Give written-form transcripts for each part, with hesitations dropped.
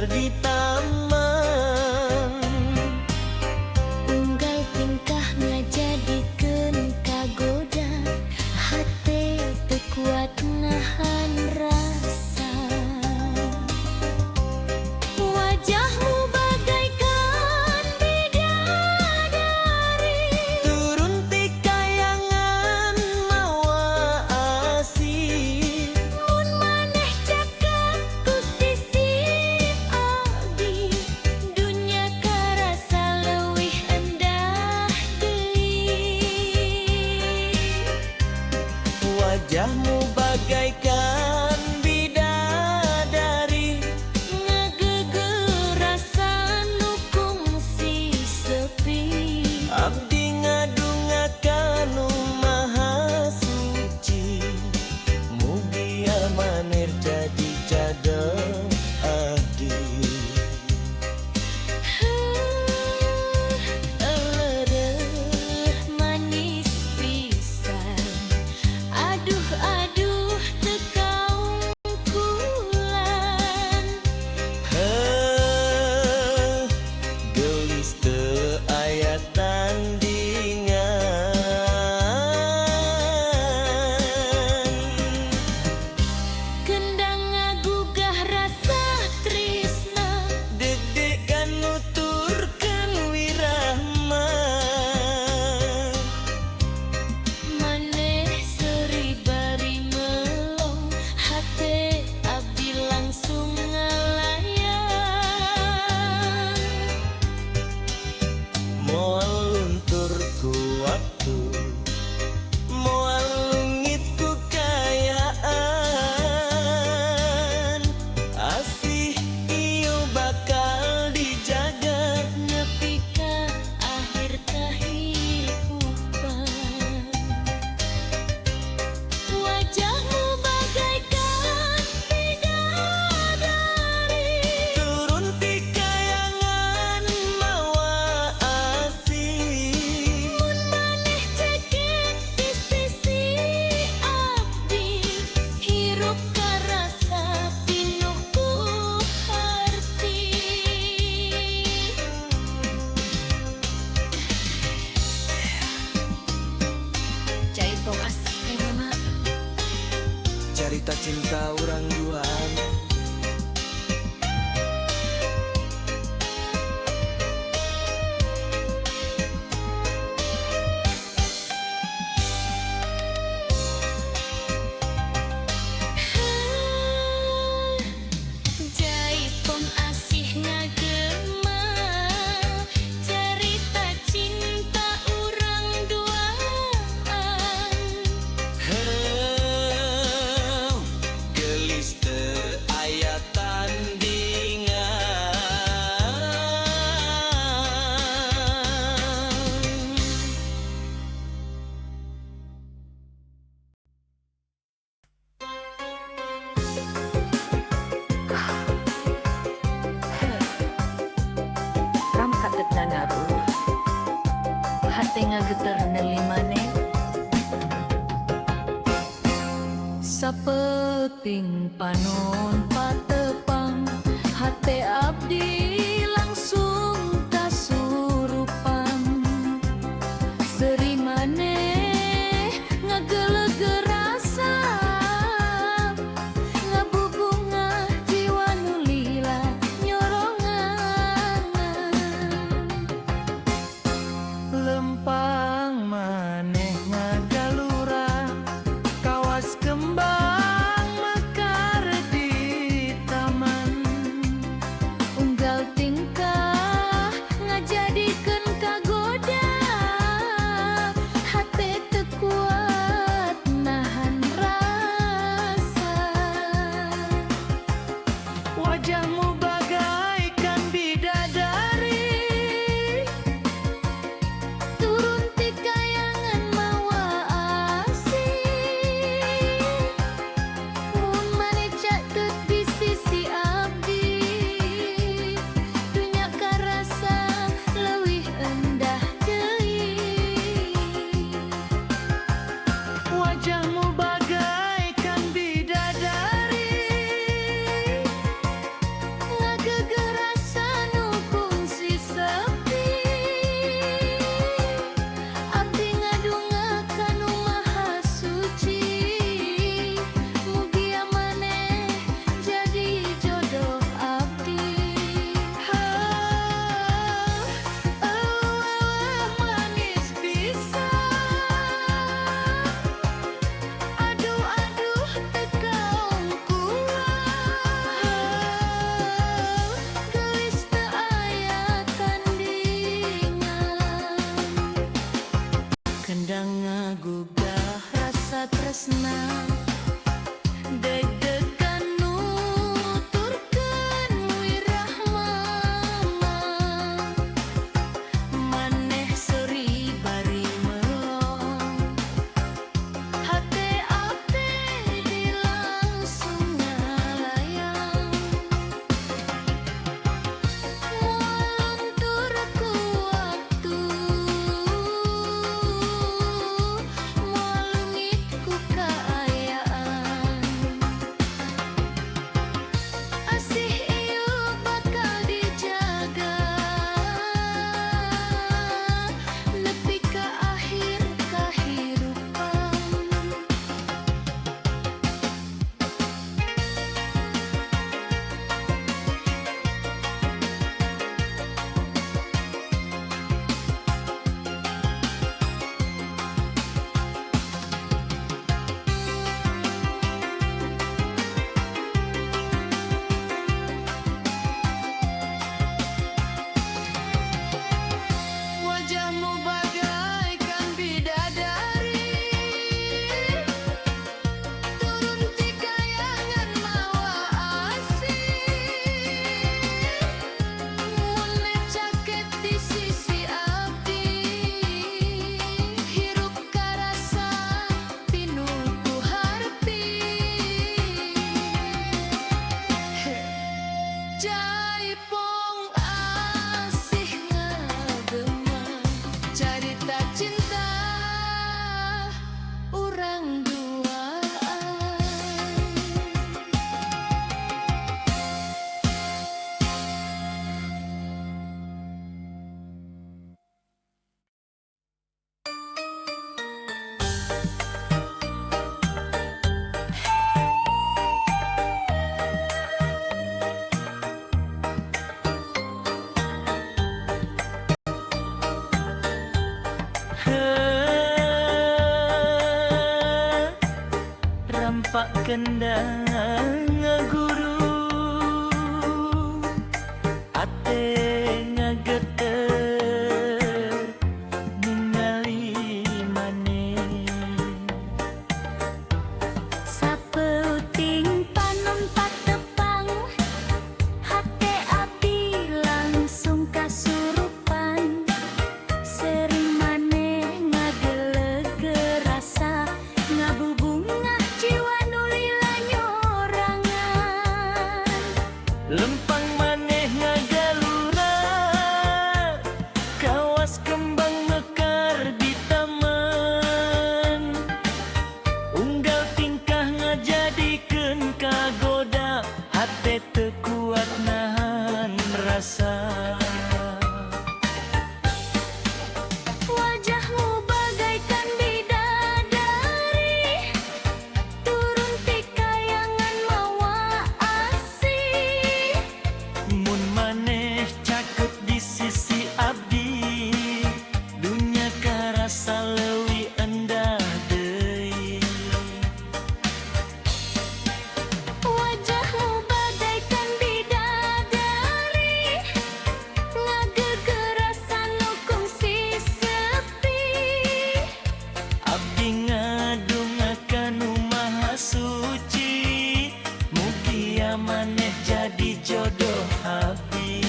di taman. Unggal tingkah ngajadikeun kagoda, hate teu kuat nahan rasa. Wajahmu bagaikan bidadari, Turun ti kayangan mawa asih. mun maneh cakap ku sisi abdi, dunya karasa leuwih endah deui. Wajahmu bagaikan bidadari, Ngageugeur rasa nu kungsi sepi. abdi ngadungakan nu maha suci. Mugi amanir jadi cadel abdi. Elereuh manis pisan, aduh aduh teu kaungkulan. Heuh, gelis teu aya tandingan. Kendang ngagugah rasa tresna, Deg-degan nuturkeun wirahma. maneh seuri bari melong, hate abdi langsung ngalayan. Moal luntur ku waktu, moal lungit ku kayaan. Asih ieu bakal dijaga Nepi ka akhir kahirupan. Wajahmu bagaikan bidadari, turun ti kayangan mawa asih. mun maneh cekek di sisi abdi, hirup karasa pinuh ku harti. Cai tong asih mama. Carita cinta urang duaan. Jaipong asih ngagema, cerita cinta urang duaan. Heuh, gelis teu aya tandingan. Ram kagetna ngaruh, hate ngageter neuli maneh. Sapeting panon patepang, hate abdi langsung kasurupan. Seri maneh ngageuleugeur rasa, ngabubungah jiwa nu lila nyorongan. Lempang maneh ngagalura, kawas kembang mekar di Jaipong asih ngagema cerita cinta urang duaan. Rampak kendang ngaguru ate ngageter ningali maneh Sapeuting panumpak tepang hate abdi langsung kasurupan sering maneh ngageleg rasa ngabubungah jiwa nulila nyorangan. lempang maneh ngagalura kawas kembang mekar di taman unggal tingkah ngajadikeun kagoda hate teu kuat nahan rasa. Wajahmu bagaikan bidadari turun ti kayangan mawa asih. Mun maneh caket di sisi abdi dunya karasa leuwih endah deui. Wajahmu bagaikan bidadari ngagegerasan nu kungsi sepi. Abdi ngadungakan nu maha suci mugia maneh jadi jodoh abdi.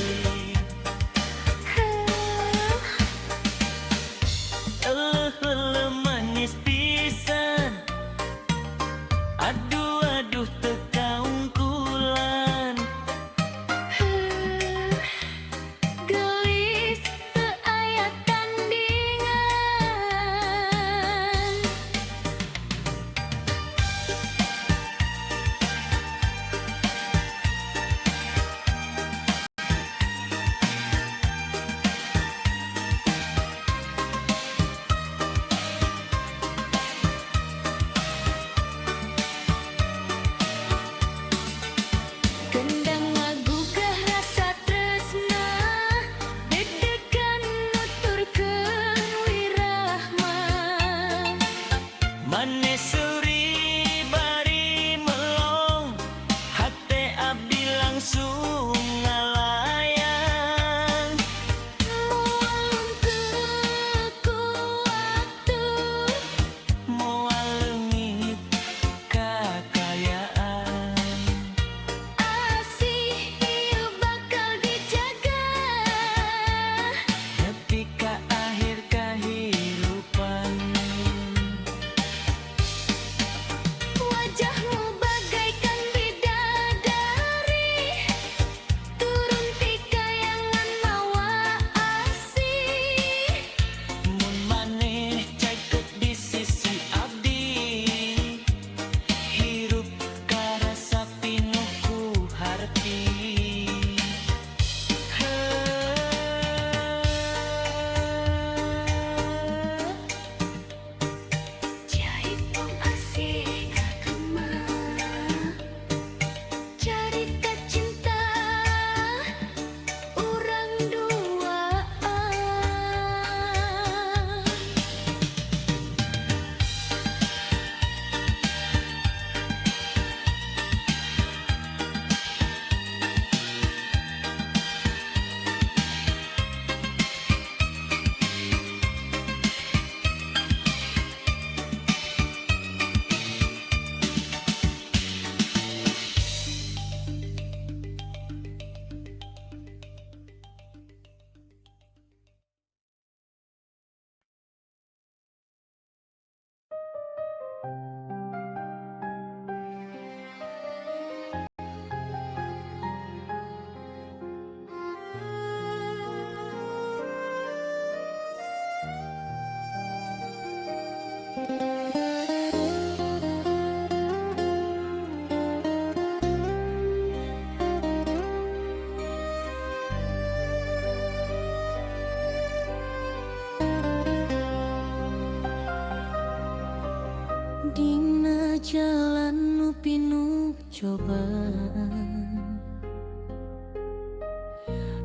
jalan nu pinuh cobaan,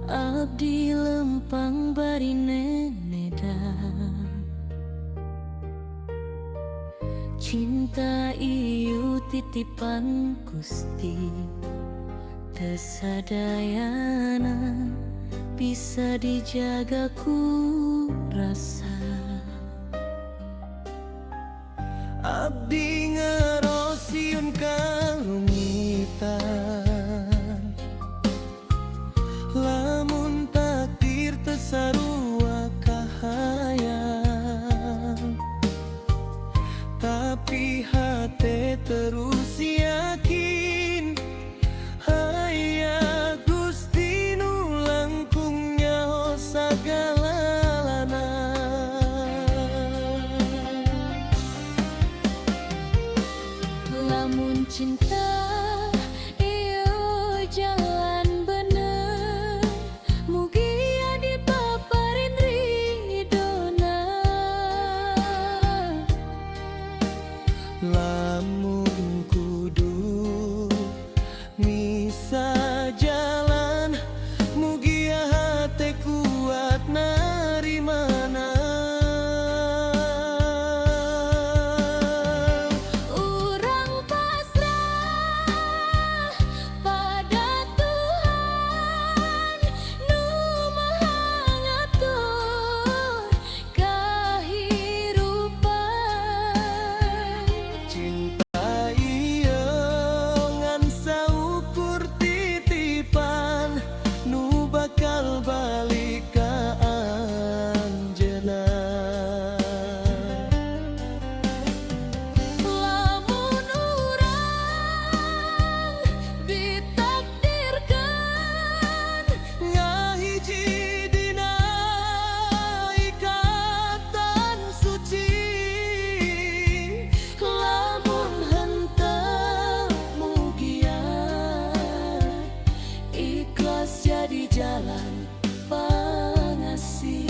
abdi lempang bari nenedan. Cinta ieu titipan Gusti, teu sadayana bisa dijaga ku rasa. Abdi ngerosiun kalungitan, lamun takdir teu sarua kahayang, tapi hate terus yakin aya Gusti nu langkung nyaho sagalana. Lamun cinta ieu jalan bener, mugi adi paparin ridona. Lamun kudu misa jalan, mugi hate kuat narimana. Urang pasrah pada Tuhan nu Maha ngatur kahirupan. Cinta ieu ngan saukur titipan nu bakal balik ka anjeunna. Lamun urang ditakdirkeun Ngahiji dina ikatan suci, lamun henteu mugian ikhlas jadi jalan pangasih.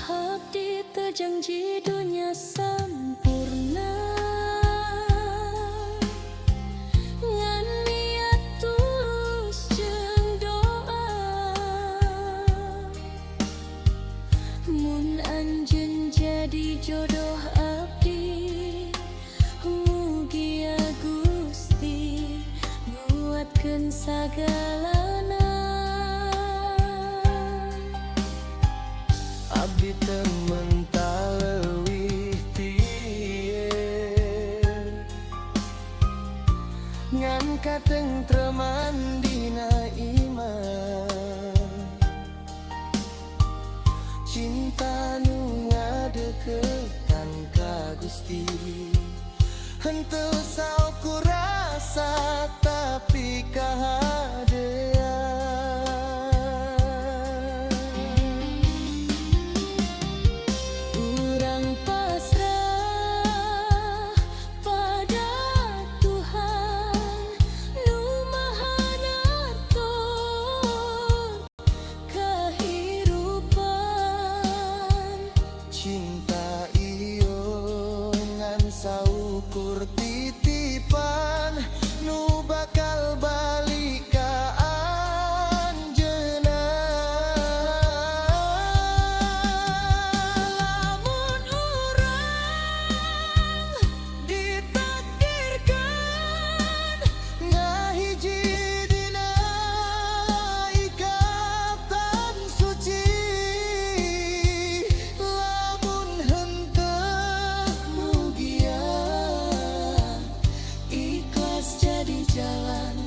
Abdi teu janji dunia sampurna, ngan niat tulus jeung doa. Mun anjeun jadi jodoh abdi, mugia Gusti nguatkeun sagalana. abdi teu mental leuwih ti ieu, ngan katentreman dina iman. Cinta nu ngadeukeutkan ka Gusti, henteu saukur rasa tapi kahadean. Urang pasrah pada Tuhan nu Maha ngatur kahirupan. Cinta ieu ngan saukur titipan nu bakal balik ka anjeunna. Lamun urang ditakdirkeun ngahiji dina ikatan suci, lamun henteu mugia ikhlas jadi jalan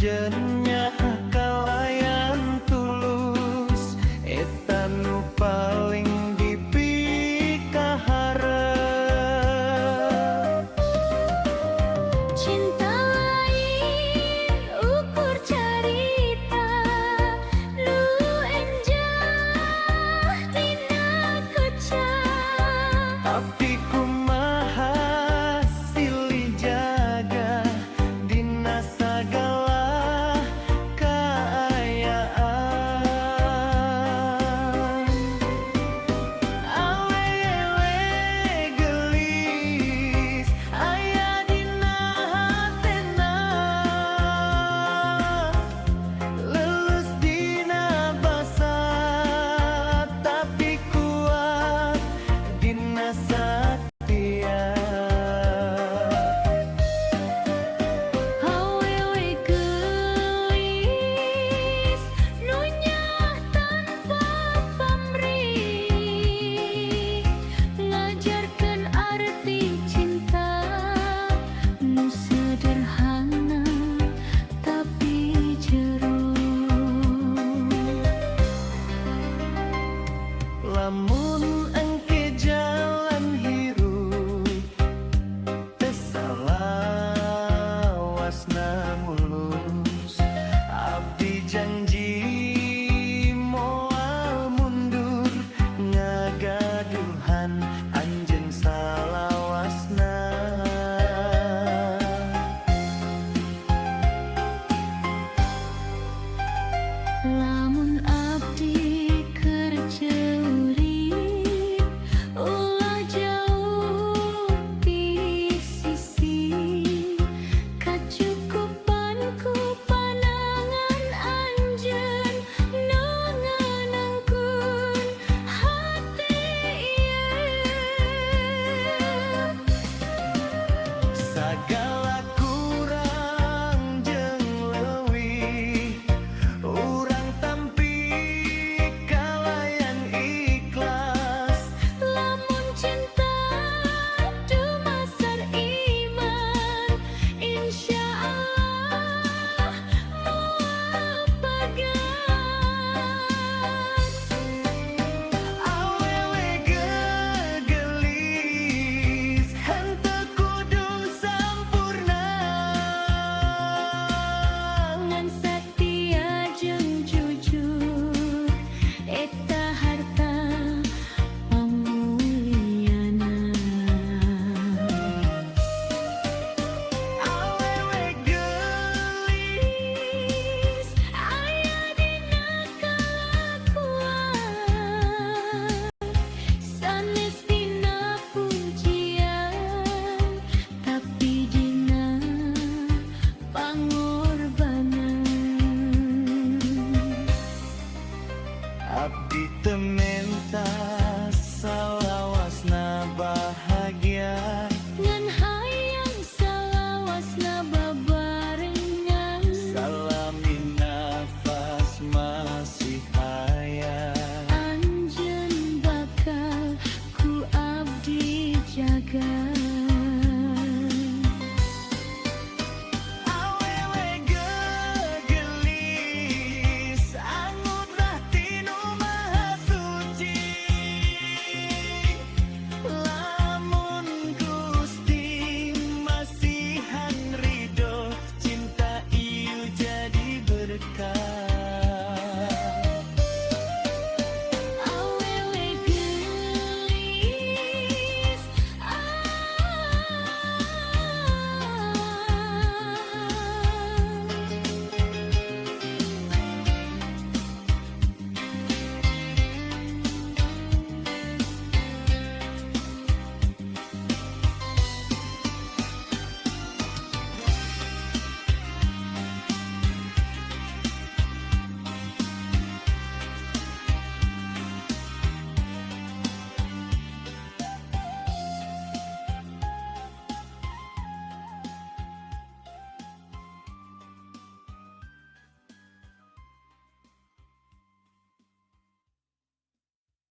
Jenya kalayan tulus eta nu paling dipikaharep. Cinta lain ukur carita nu enjah tina kecap. Tapi ku